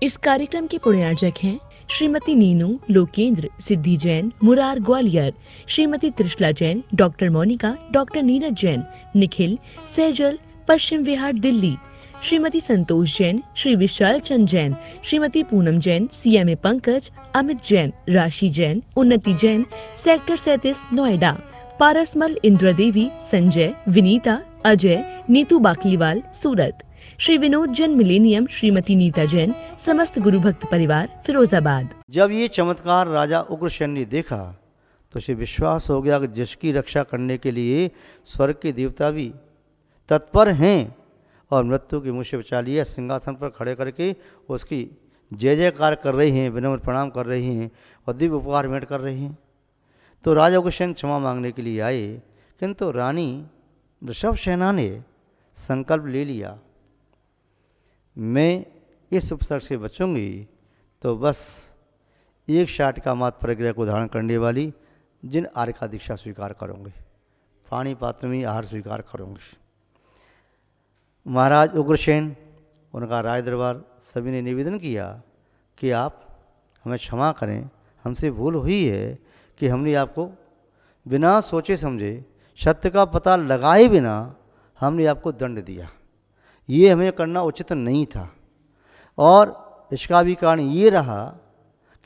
इस कार्यक्रम के पुण्यार्जक हैं श्रीमती नीनू लोकेंद्र सिद्धि Jain Murar Gwalior, Shrimati Trishala Jain, doctor Monika, doctor Neeraj Jain, Nikhil Saizal Paschim Vihar Delhi, Shrimati Santosh Jain, Shri Vishal Chand Jain, Shrimati Poonam Jain, CMA Pankaj, Amit Jain, राशि जैन, उन्नति जैन, सेक्टर 37 नोएडा, पारसमल इंद्रा देवी, संजय, विनीता, अजय, नीतू बाकलीवाल सूरत, श्री विनोद जैन मिलेनियम, श्रीमती नीता जैन, समस्त गुरु भक्त परिवार फिरोजाबाद। जब ये चमत्कार राजा उग्रसेन ने देखा तो उसे विश्वास हो गया कि जिसकी रक्षा करने के लिए स्वर्ग के देवता भी तत्पर हैं और मृत्यु के मुँह से बचा लिया, सिंहासन पर खड़े करके उसकी जय जयकार कर रहे हैं, विनम्र प्रणाम कर रहे हैं और दिव्य उपहार भेंट कर रहे हैं। तो राजा उग्रसेन क्षमा मांगने के लिए आए, किंतु रानी वृषभसेना ने संकल्प ले लिया, मैं इस उपसर्ग से बचूंगी तो बस एक शाटिका मात्र परिग्रह को धारण करने वाली जिन आर्य का दीक्षा स्वीकार करूँगी, पानी पात्र में आहार स्वीकार करूँगी। महाराज उग्रसेन, उनका राज दरबार सभी ने निवेदन किया कि आप हमें क्षमा करें, हमसे भूल हुई है कि हमने आपको बिना सोचे समझे सत्य का पता लगाए बिना हमने आपको दंड दिया, ये हमें करना उचित नहीं था। और इसका भी कारण ये रहा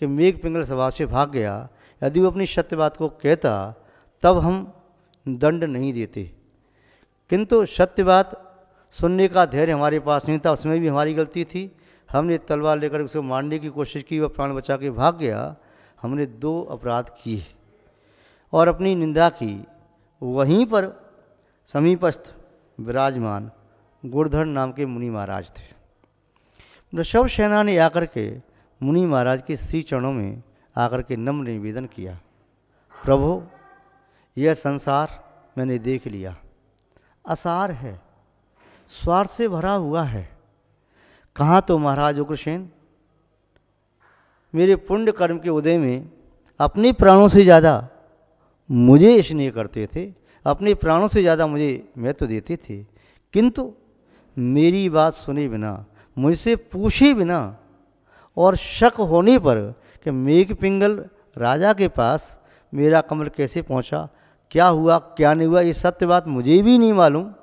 कि मेघ पिंगल सभा से भाग गया, यदि वो अपनी सत्य बात को कहता तब हम दंड नहीं देते, किंतु सत्य बात सुनने का धैर्य हमारे पास नहीं था, उसमें भी हमारी गलती थी। हमने तलवार लेकर उसको मारने की कोशिश की, वह प्राण बचा के भाग गया। हमने 2 अपराध किए और अपनी निंदा की। वहीं पर समीपस्थ विराजमान गुरधर नाम के मुनि महाराज थे। वृषभसेना ने आकर के मुनि महाराज के श्री चरणों में आकर के नम्र निवेदन किया, प्रभु यह संसार मैंने देख लिया, असार है, स्वार्थ से भरा हुआ है। कहाँ तो महाराज उग्रसेन मेरे पुण्य कर्म के उदय में अपने प्राणों से ज़्यादा मुझे स्नेह करते थे, अपने प्राणों से ज़्यादा मुझे महत्व देते थे, किंतु मेरी बात सुने बिना, मुझसे पूछे बिना और शक होने पर कि मेघ पिंगल राजा के पास मेरा कमल कैसे पहुंचा, क्या हुआ क्या नहीं हुआ, ये सत्य बात मुझे भी नहीं मालूम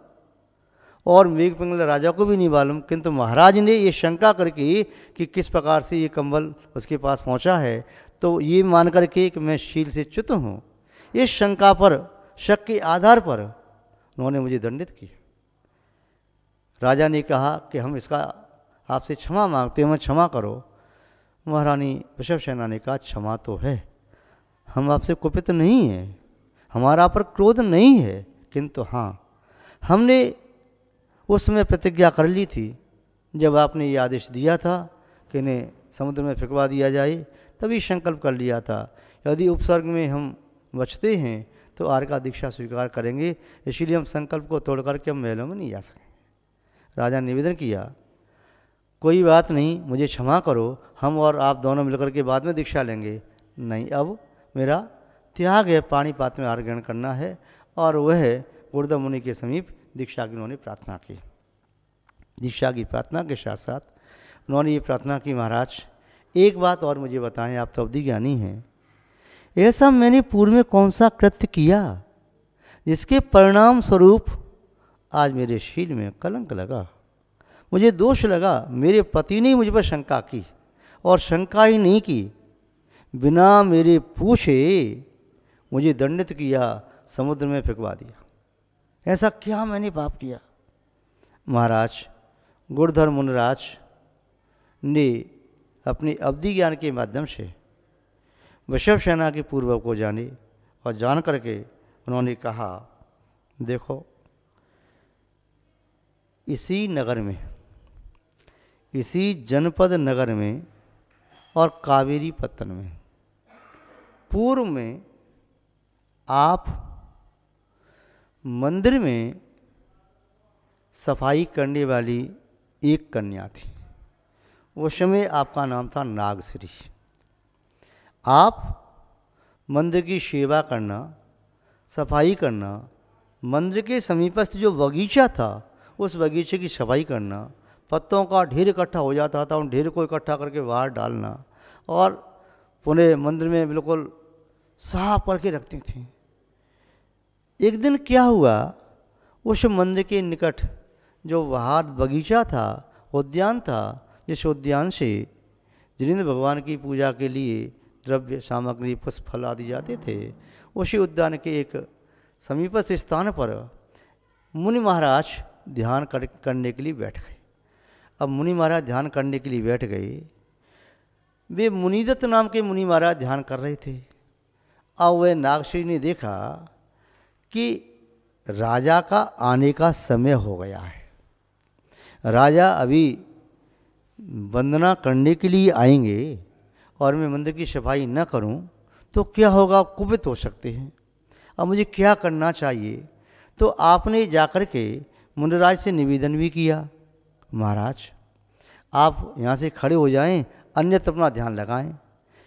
और मेघ पिंगल राजा को भी नहीं मालूम, किंतु महाराज ने ये शंका करके कि किस प्रकार से ये कम्बल उसके पास पहुंचा है, तो ये मान करके कि मैं शील से च्युत हूँ, इस शंका पर, शक के आधार पर उन्होंने मुझे दंडित किया। राजा ने कहा कि हम इसका आपसे क्षमा मांगते हैं, हमें क्षमा करो। महारानी वृषभसेना ने कहा क्षमा तो है, हम आपसे कुपित नहीं हैं, हमारा पर क्रोध नहीं है, किंतु हाँ हमने उस समय प्रतिज्ञा कर ली थी जब आपने ये आदेश दिया था कि इन्हें समुद्र में फेंकवा दिया जाए, तभी संकल्प कर लिया था यदि उपसर्ग में हम बचते हैं तो आर्य का दीक्षा स्वीकार करेंगे, इसीलिए हम संकल्प को तोड़ करके हम महलों में नहीं जा सकें। राजा ने निवेदन किया कोई बात नहीं, मुझे क्षमा करो, हम और आप दोनों मिलकर के बाद में दीक्षा लेंगे। नहीं, अब मेरा त्याग है, पानी पात्र में आहार ग्रहण करना है। और वह गुरुदेव मुनि के समीप दीक्षा की उन्होंने प्रार्थना की। दीक्षा की प्रार्थना के साथ साथ उन्होंने ये प्रार्थना की, महाराज एक बात और मुझे बताएं, आप तो अवधि ज्ञानी हैं, ऐसा मैंने पूर्व में कौन सा कृत्य किया जिसके परिणाम स्वरूप आज मेरे शील में कलंक लगा, मुझे दोष लगा। मेरे पति ने मुझ पर शंका की और शंका ही नहीं की, बिना मेरे पूछे मुझे दंडित किया, समुद्र में फेंकवा दिया। ऐसा क्या मैंने पाप किया? महाराज गुरुधर मुनिराज ने अपनी अवधि ज्ञान के माध्यम से वृषभसेना के पूर्वज को जाने और जान करके उन्होंने कहा, देखो इसी नगर में, इसी जनपद नगर में और कावेरी पत्तन में पूर्व में आप मंदिर में सफाई करने वाली एक कन्या थी। उस समय आपका नाम था नागश्री। आप मंदिर की सेवा करना, सफाई करना, मंदिर के समीपस्थ जो बगीचा था उस बगीचे की सफाई करना, पत्तों का ढेर इकट्ठा हो जाता था, उन ढेर को इकट्ठा करके बाहर डालना और पुनः मंदिर में बिल्कुल साफ करके रखती थी। एक दिन क्या हुआ, उस मंदिर के निकट जो बाहर बगीचा था, उद्यान था, जिस उद्यान से जिनेंद्र भगवान की पूजा के लिए द्रव्य सामग्री पुष्प फल आदि जाते थे, उसी उद्यान के एक समीपस्थ स्थान पर मुनि महाराज ध्यान करने के लिए बैठ गए। अब मुनि महाराज ध्यान करने के लिए बैठ गए। वे मुनिदत्त नाम के मुनि महाराज ध्यान कर रहे थे। अब वह नागश्री ने देखा कि राजा का आने का समय हो गया है, राजा अभी वंदना करने के लिए आएंगे और मैं मंदिर की सफाई न करूं तो क्या होगा, कुपित हो सकते हैं। अब मुझे क्या करना चाहिए। तो आपने जाकर के मुनिराज से निवेदन भी किया, महाराज आप यहाँ से खड़े हो जाएं, अन्यत्र अपना ध्यान लगाएं।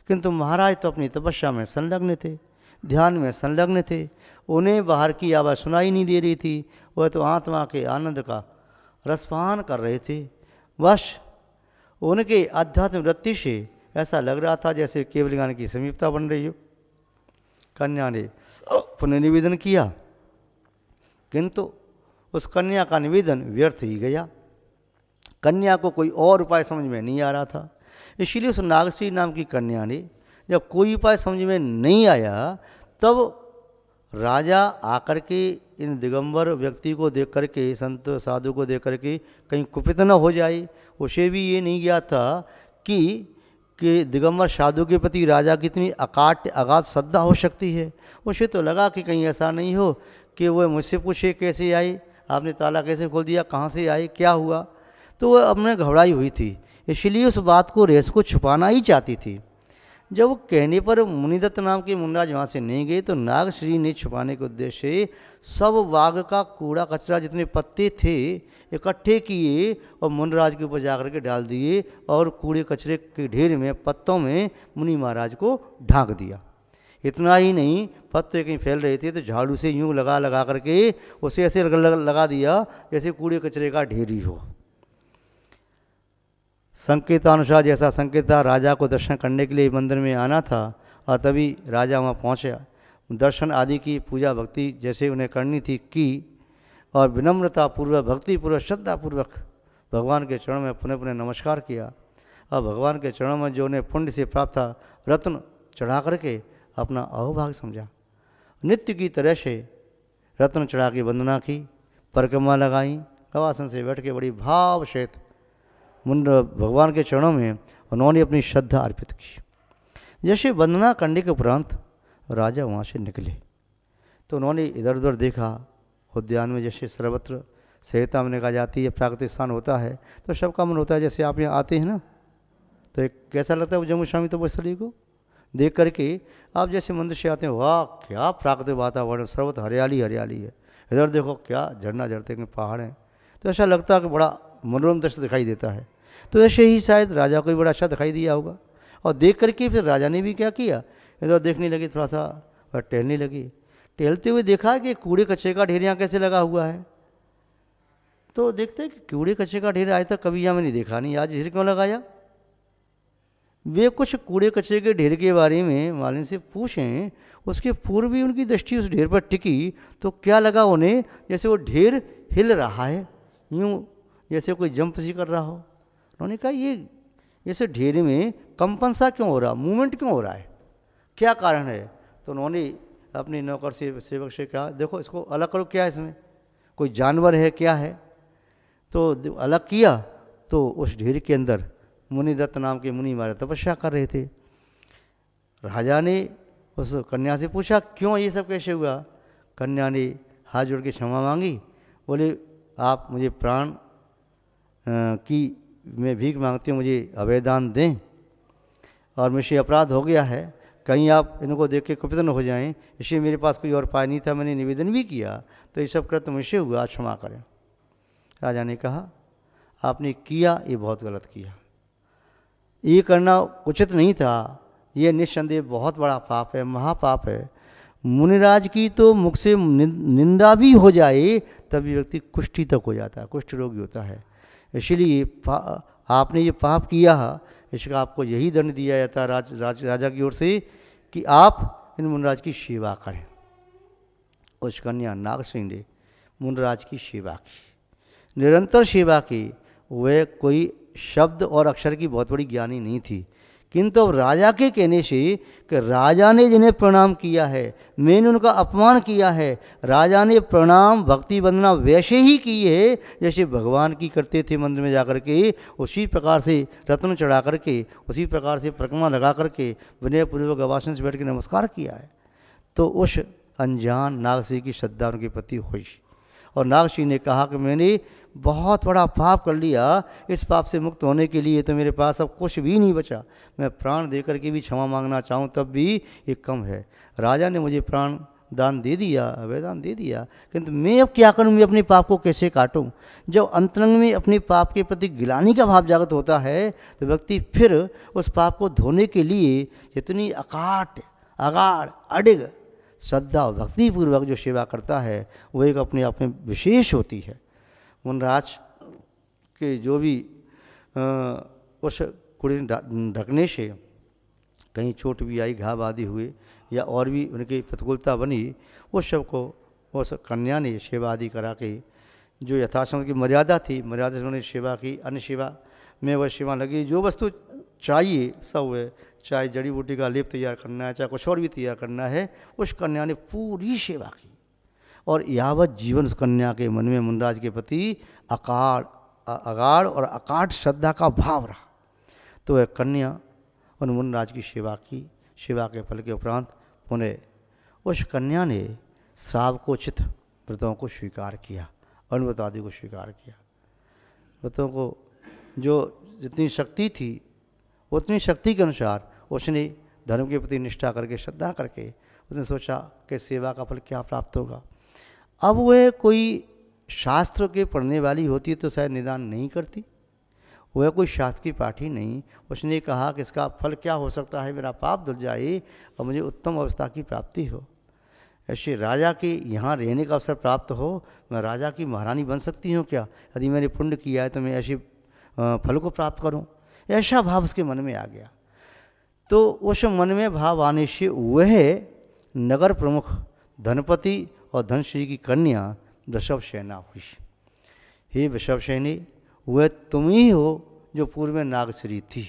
किंतु महाराज तो अपनी तपस्या में संलग्न थे, ध्यान में संलग्न थे, उन्हें बाहर की आवाज़ सुनाई नहीं दे रही थी। वह तो आत्मा के आनंद का रसपान कर रहे थे। बस उनके आध्यात्म वृत्ति से ऐसा लग रहा था जैसे केवल ज्ञान की समीपता बन रही हो। कन्या ने पुनः निवेदन किया, किंतु उस कन्या का निवेदन व्यर्थ ही गया। कन्या को कोई और उपाय समझ में नहीं आ रहा था। इसलिए उस नागश्री नाम की कन्या ने जब कोई उपाय समझ में नहीं आया, तब राजा आकर के इन दिगंबर व्यक्ति को देख करके, संत साधु को देख करके कहीं कुपित न हो जाए। उसे भी ये नहीं गया था कि दिगंबर साधु के प्रति राजा की इतनी अगाध श्रद्धा हो सकती है। उसे तो लगा कि कहीं ऐसा नहीं हो कि वह मुझसे पूछे कैसे आई, आपने ताला कैसे खोल दिया, कहाँ से आई, क्या हुआ। तो वह अपने घबराई हुई थी, इसलिए उस बात को रहस्य को छुपाना ही चाहती थी। जब वो कहने पर मुनिदत्त नाम के मुनिराज वहाँ से नहीं गए, तो नागश्री ने छुपाने के उद्देश्य से सब बाग का कूड़ा कचरा जितने पत्ते थे इकट्ठे किए और मुनिराज के ऊपर जाकर के डाल दिए और कूड़े कचरे के ढेर में, पत्तों में मुनि महाराज को ढांक दिया। इतना ही नहीं, पत्ते कहीं फैल रहे थे तो झाड़ू से यूं लगा लगा करके उसे ऐसे लगा दिया जैसे कूड़े कचरे का ढेर ही हो। संकेतानुसार जैसा संकेत था, राजा को दर्शन करने के लिए मंदिर में आना था और तभी राजा वहाँ पहुँचा। दर्शन आदि की पूजा भक्ति जैसे उन्हें करनी थी की और विनम्रता पूर्वक, भक्ति पूर्वक, श्रद्धा पूर्वक भगवान के चरणों में पुनः पुनः नमस्कार किया। और भगवान के चरणों में जो उन्हें पुण्य से प्राप्त था, रत्न चढ़ा करके अपना अहोभाग्य समझा। नित्य की तरह से रत्न चढ़ा के वंदना की, परिक्रमा लगाई, गवासन से बैठ के बड़ी भाव सहित मुंड भगवान के चरणों में उन्होंने अपनी श्रद्धा अर्पित की। जैसे वंदना करने के उपरांत राजा वहाँ से निकले तो उन्होंने इधर उधर देखा। उद्यान में जैसे सर्वत्र सहता में कहा जाती है, प्राकृतिक स्थान होता है तो सबका मन होता है, जैसे आप यहाँ आते हैं ना तो एक कैसा लगता है जम्मू स्वामी तपस्थली को देख करके। आप जैसे मंदिर से आते हैं, वाह क्या प्राकृतिक वातावरण, सर्वत्र हरियाली हरियाली है, इधर देखो क्या झरना झरते हैं, पहाड़ हैं, तो ऐसा लगता है कि बड़ा मनोरम दृश्य दिखाई देता है। तो ऐसे ही शायद राजा को भी बड़ा अच्छा दिखाई दिया होगा। और देख करके फिर राजा ने भी क्या किया, इधर देखने लगी, थोड़ा सा और टहलने लगी। टहलते हुए देखा कि कूड़े कचरे का ढेर यहाँ कैसे लगा हुआ है। तो देखते हैं कि कूड़े कचरे का ढेर आज तक कभी यहाँ में नहीं देखा, नहीं आज ढेर क्यों लगाया। वे कुछ कूड़े कचरे के ढेर के बारे में मालिन से पूछें, उसके पूर्व भी उनकी दृष्टि उस ढेर पर टिकी तो क्या लगा उन्हें, जैसे वो ढेर हिल रहा है, यूँ जैसे कोई जंप सी कर रहा हो। उन्होंने कहा ये जैसे ढेर में कंपन सा क्यों हो रहा, मूवमेंट क्यों हो रहा है, क्या कारण है। तो उन्होंने अपने नौकर से सेवक से कहा, देखो इसको अलग करो, क्या है इसमें, कोई जानवर है क्या है। तो अलग किया तो उस ढेर के अंदर मुनिदत्त नाम के मुनि महाराज तपस्या कर रहे थे। राजा ने उस कन्या से पूछा क्यों ये सब कैसे हुआ। कन्या ने हाथ जोड़ के क्षमा मांगी, बोले आप मुझे प्राण की मैं भीख मांगती हूँ, मुझे अभयदान दें और मुझसे अपराध हो गया है, कहीं आप इनको देख के कुपित न हो जाएं, इसलिए मेरे पास कोई और उपाय नहीं था, मैंने निवेदन भी किया तो ये सब कृत्य मुझसे हुआ, क्षमा करें। राजा ने कहा आपने किया ये बहुत गलत किया, ये करना उचित नहीं था, ये निस्संदेह बहुत बड़ा पाप है, महापाप है। मुनिराज की तो मुख से निंदा भी हो जाए तभी व्यक्ति कुष्ठी तक हो जाता है, कुष्ठ रोगी होता है। इसलिए आपने ये पाप किया, इसका आपको यही दंड दिया जाता है राजा की ओर से कि आप इन मुनराज की सेवा करें। उस कन्या नाग सिंह ने मुनराज की सेवा की, निरंतर सेवा की। वह कोई शब्द और अक्षर की बहुत बड़ी ज्ञानी नहीं थी, किंतु अब राजा के कहने से कि राजा ने जिन्हें प्रणाम किया है, मैंने उनका अपमान किया है, राजा ने प्रणाम भक्ति वंदना वैसे ही की है जैसे भगवान की करते थे मंदिर में जाकर के, उसी प्रकार से रत्न चढ़ा करके, उसी प्रकार से परिक्रमा लगा करके विनयपूर्वक गवासन से बैठ के नमस्कार किया है। तो उस अनजान नागसिंह की श्रद्धा उनके प्रति हुई और नागसिंह ने कहा कि मैंने बहुत बड़ा पाप कर लिया, इस पाप से मुक्त होने के लिए तो मेरे पास अब कुछ भी नहीं बचा, मैं प्राण दे करके भी क्षमा मांगना चाहूँ तब भी ये कम है। राजा ने मुझे प्राण दान दे दिया, अभयदान दे दिया, किंतु मैं अब क्या करूँ, मैं अपने पाप को कैसे काटूँ। जब अंतरंग में अपने पाप के प्रति गिलानी का भाव जागृत होता है तो व्यक्ति फिर उस पाप को धोने के लिए जितनी अगाढ़ अडिग श्रद्धा और भक्तिपूर्वक जो सेवा करता है वो एक अपने आप में विशेष होती है। मुनराज के जो भी उस कुड़ी ढकने से कहीं चोट भी आई, घाव आदि हुए या और भी उनकी प्रतिकूलता बनी, उस सब को उस कन्या ने सेवा आदि करा के जो यथासंभव की मर्यादा थी, मर्यादा से उन्होंने सेवा की। अन्य सेवा में वह सेवा लगी, जो वस्तु चाहिए सब है, चाहे जड़ी बूटी का लेप तैयार करना है, चाहे कुछ और भी तैयार करना है, उस कन्या ने पूरी सेवा की। और यावत जीवन उस कन्या के मन में मुनराज के प्रति अगाढ़ और अकाट श्रद्धा का भाव रहा। तो वह कन्या उन मुनराज की सेवा की। सेवा के फल के उपरांत पुनः उस कन्या ने श्रावकोचित व्रतों को स्वीकार किया, अनुव्रत आदि को स्वीकार किया। व्रतों को जो जितनी शक्ति थी उतनी शक्ति के अनुसार उसने धर्म के प्रति निष्ठा करके, श्रद्धा करके उसने सोचा कि सेवा का फल क्या प्राप्त होगा। अब वह कोई शास्त्र के पढ़ने वाली होती तो शायद निदान नहीं करती, वह कोई शास्त्र की पाठी नहीं। उसने कहा कि इसका फल क्या हो सकता है, मेरा पाप धुल जाए और मुझे उत्तम अवस्था की प्राप्ति हो, ऐसे राजा के यहाँ रहने का अवसर प्राप्त हो, मैं राजा की महारानी बन सकती हूँ क्या, यदि मैंने पुण्य किया है तो मैं ऐसे फल को प्राप्त करूँ। ऐसा भाव उसके मन में आ गया। तो उस मन में भाव आने से वह नगर प्रमुख धनपति और धनश्री की कन्या वृषभसेना हुई। हे वृषभसेनी, वह तुम ही हो जो पूर्व में नागश्री थी,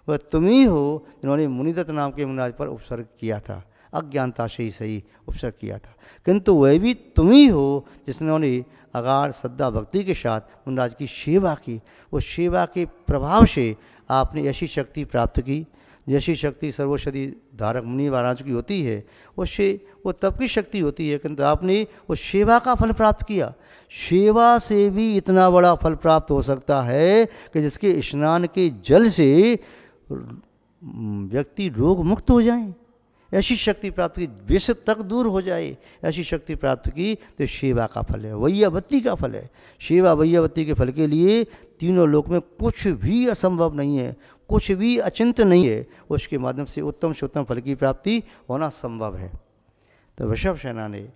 वह तुम ही हो जिन्होंने मुनिदत्त नाम के मुनिराज पर उपसर्ग किया था, अज्ञानता से ही सही उपसर्ग किया था, किंतु वह भी तुम ही हो जिसने अगाढ़ श्रद्धा भक्ति के साथ मुनिराज की सेवा की। उस सेवा के प्रभाव से आपने ऐसी शक्ति प्राप्त की जैसी शक्ति सर्वौषधि धारक मुनि महाराज की होती है, उससे वो तब की शक्ति होती है, किंतु आपने उस सेवा का फल प्राप्त किया। सेवा से भी इतना बड़ा फल प्राप्त हो सकता है कि जिसके स्नान के जल से व्यक्ति रोग मुक्त हो जाए, ऐसी शक्ति प्राप्त की, विष तक दूर हो जाए, ऐसी शक्ति प्राप्त की, तो सेवा का फल है, वैयावत्ती का फल है। सेवा वैयावत्ती के फल के लिए तीनों लोक में कुछ भी असंभव नहीं है, कुछ भी अचिंत्य नहीं है, उसके माध्यम से उत्तम से उत्तम फल की प्राप्ति होना संभव है। तो वृषभसेना ने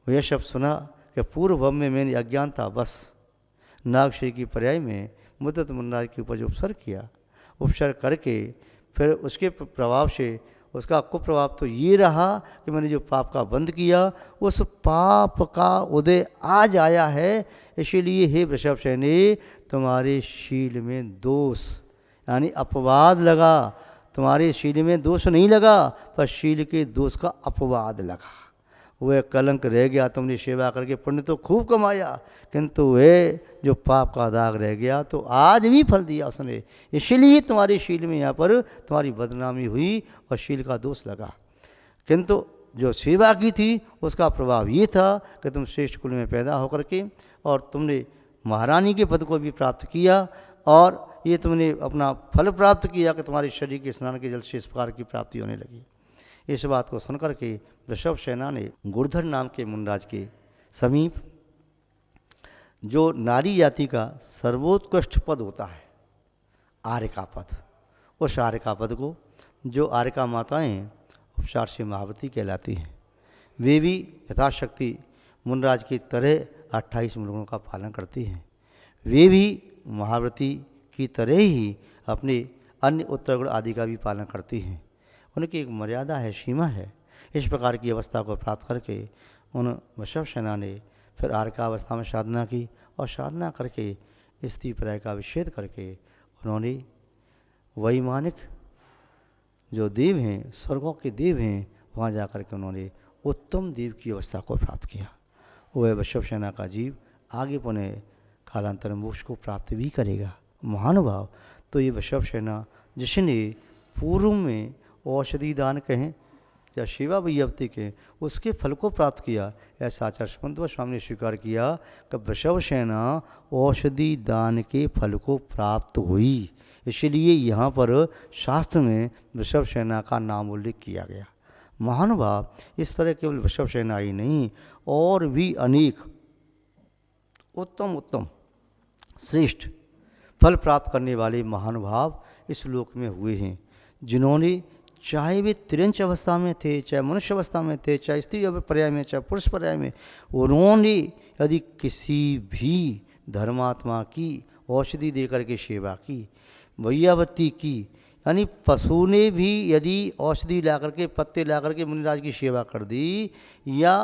यह शब्द सुना कि पूर्व में मैंने अज्ञानता बस नागश्री की पर्याय में मुद्दत मुनिराज के ऊपर जो उपसर्ग किया, उपसर्ग करके फिर उसके प्रभाव से उसका कुप्रभाव तो ये रहा कि मैंने जो पाप का बंध किया उस पाप का उदय आज आया है। इसीलिए हे वृषभसेनी, तुम्हारे शील में दोष यानी अपवाद लगा, तुम्हारे शील में दोष नहीं लगा पर शील के दोष का अपवाद लगा, वह कलंक रह गया। तुमने सेवा करके पुण्य तो खूब कमाया, किंतु वह जो पाप का दाग रह गया तो आज भी फल दिया उसने, इसलिए तुम्हारे शील में यहाँ पर तुम्हारी बदनामी हुई और शील का दोष लगा। किंतु जो सेवा की थी उसका प्रभाव ये था कि तुम श्रेष्ठ कुल में पैदा होकर के और तुमने महारानी के पद को भी प्राप्त किया और ये तुमने अपना फल प्राप्त किया कि तुम्हारे शरीर के स्नान के जल से इस प्रकार की प्राप्ति होने लगी। इस बात को सुनकर के वृषभसेना ने गुर्धर नाम के मुनिराज के समीप जो नारी जाति का सर्वोत्कृष्ट पद होता है आर्यका पद, उस आर्यका पद को, जो आर्यका माताएं उपचार से महावती कहलाती हैं, वे भी यथाशक्ति मुनिराज की तरह 28 मुर्गों का पालन करती हैं। वे भी महाव्रती की तरह ही अपने अन्य उत्तरगुण आदि का भी पालन करती हैं। उनकी एक मर्यादा है, सीमा है। इस प्रकार की अवस्था को प्राप्त करके उन वृषभ सेना ने फिर आर्कावस्था में साधना की और साधना करके स्त्री पर्याय का विच्छेद करके उन्होंने वैमानिक जो देव हैं, स्वर्गों के देव हैं, वहाँ जा कर के उन्होंने उत्तम देव की अवस्था को प्राप्त किया। वह वृषभ सेना का जीव आगे पुनः कालांतर मोक्ष को प्राप्त भी करेगा। महानुभाव, तो ये वृषभ सेना जिसने पूर्व में औषधि दान कहें या सेवा वैयवती के उसके फल को प्राप्त किया, ऐसा आचार्य सुमंत स्वामी ने स्वीकार किया कि वृषभ सेना औषधि दान के फल को प्राप्त हुई। इसलिए यहाँ पर शास्त्र में वृषभ सेना का नाम उल्लेख किया गया। महानुभाव, इस तरह केवल वृषभ सेना ही नहीं, और भी अनेक उत्तम उत्तम श्रेष्ठ फल प्राप्त करने वाले महानुभाव इस लोक में हुए हैं, जिन्होंने चाहे वे तिरंच अवस्था में थे, चाहे मनुष्य अवस्था में थे, चाहे स्त्री पर्याय में, चाहे पुरुष पर्याय में, उन्होंने यदि किसी भी धर्मात्मा की औषधि देकर के सेवा की, वैयावती की, यानी पशु ने भी यदि औषधि ला करके, पत्ते ला करके मुनिराज की सेवा कर दी, या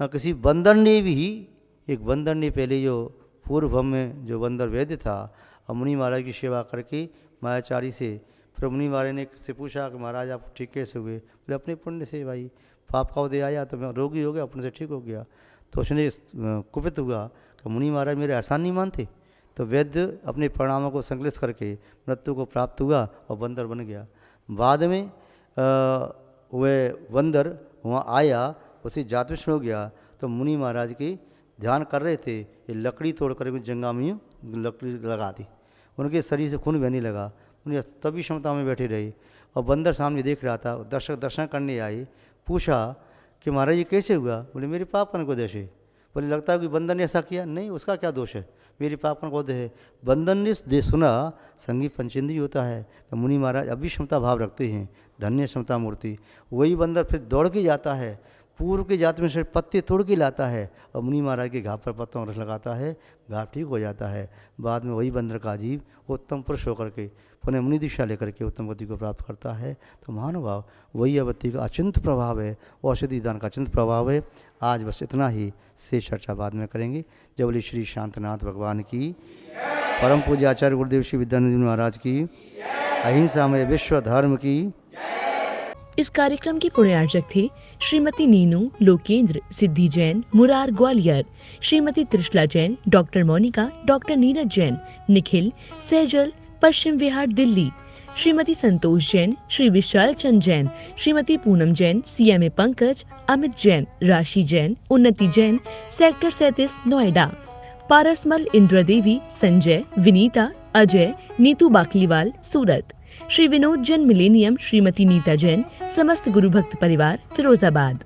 किसी बंदर ने भी, एक बंदर ने पहले जो पूर्व में जो बंदर वैद्य था, और मुनि महाराज की सेवा करके मायाचारी से, फिर मुनि महाराज ने से पूछा कि महाराज आप ठीक कैसे हुए? बोले अपने पुण्य से भाई, पाप का उदय आया तो मैं रोगी हो गया, अपने से ठीक हो गया। तो उसने कुपित हुआ कि मुनि महाराज मेरे एहसान नहीं मानते। तो वैद्य अपने परिणामों को संकलित करके मृत्यु को प्राप्त हुआ और बंदर बन गया। बाद में वह बंदर वहाँ आया, उसे जात विष्ण हो गया। तो मुनि महाराज की ध्यान कर रहे थे, ये लकड़ी तोड़ कर जंगा में लकड़ी लगा दी, उनके शरीर से खून बहने लगा, उन्हें तभी क्षमता में बैठे रहे। और बंदर सामने देख रहा था, दर्शक दर्शन करने आए, पूछा कि महाराज ये कैसे हुआ? बोले मेरे पाप कर्म को दोष है। बोले लगता है कि बंदर ने ऐसा किया? नहीं, उसका क्या दोष है, मेरे पाप कर्म को दोष है। बंदर ने सुना, संगीत पंचेंद्रिय होता है कि मुनि महाराज अभी क्षमता भाव रखते हैं, धन्य क्षमता मूर्ति। वही बंदर फिर दौड़ के जाता है, पूर्व के जात में से पत्ते तोड़ के लाता है और मुनि महाराज के घाव पर पत्तों रस लगाता है, घाव ठीक हो जाता है। बाद में वही बंदर का जीव उत्तम पुरुष होकर के पुनः मुनि दीक्षा लेकर के उत्तम गति को प्राप्त करता है। तो महानुभाव, वही अवति का अचिंत प्रभाव है, औषधि दान का अचिंत प्रभाव है। आज बस इतना ही, से चर्चा बाद में करेंगे। जय बोले श्री शांतनाथ भगवान की, परम पूज्य आचार्य गुरुदेव श्री विद्यानंद महाराज की, अहिंसा में विश्व धर्म की। इस कार्यक्रम के पुण्यार्चक थे श्रीमती नीनू लोकेंद्र सिद्धि Jain Murar Gwalior, Shrimati Trishala Jain, doctor Monika, doctor Neeraj Jain, Nikhil Saizal Paschim Vihar Delhi, Shrimati Santosh Jain, Shri Vishal Chand Jain, Shrimati Poonam Jain, CMA Pankaj, Amit Jain, राशि जैन, उन्नति जैन, सेक्टर 37 नोएडा, पारसमल इंद्र देवी, संजय, विनीता, अजय, नीतू बाकलीवाल सूरत, श्री विनोद जैन मिलेनियम, श्रीमती नीता जैन, समस्त गुरु भक्त परिवार फिरोजाबाद।